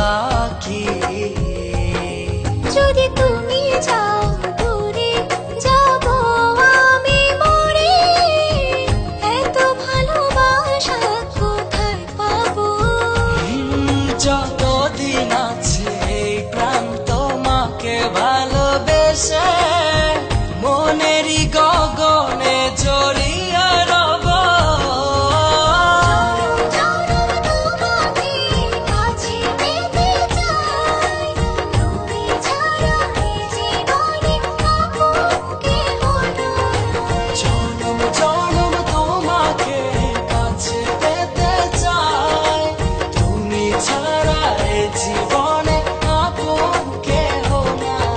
আঁকি। যদি তুমি যাও দূরে যাব আমি মরে, এত ভালোবাসা কোথায় পাবো? যতদিন আছে এই প্রাণ তোমাকে ভালোবেসে মনেরই গগনে জড়িয়ে রব। তোমাকে কাছে পেতে চাই, তুমি ছাড়া এই জীবনে আপন কেহ নাই। জনম জনম তোমাকে কাছে পেতে চাই, তুমি ছাড়া এ জীবনে আপন কেহ নাই।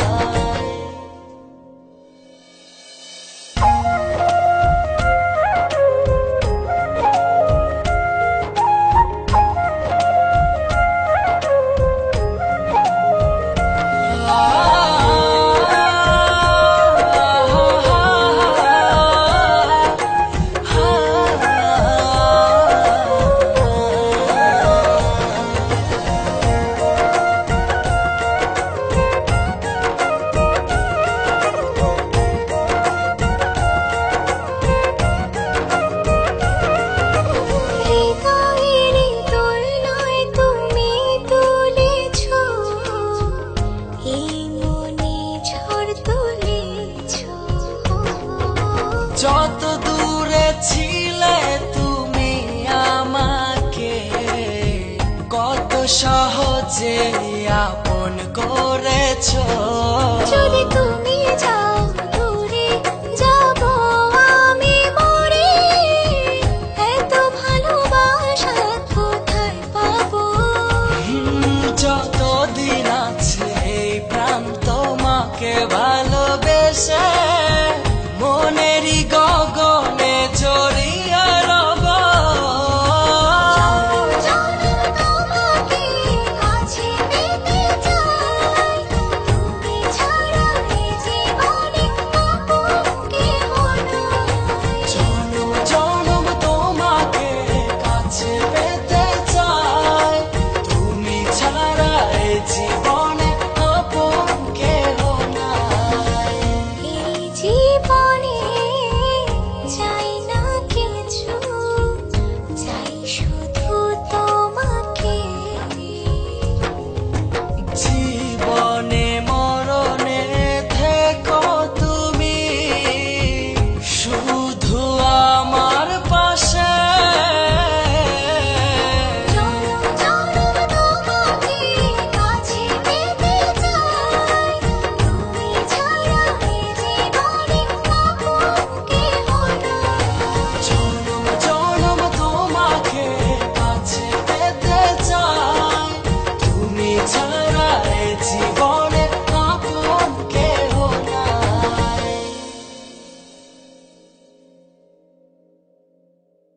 হৃদয়ের দোলনায় তুমি তুলেছ, এই মনে ঝড় তুলেছ। যত দূরে ছিলে তুমি আমাকে কত সহজে আপন করেছো। যদি তুমি যাও দূরে যাব আমি মরে, এত ভালোবাসা কোথায় পাবো? যত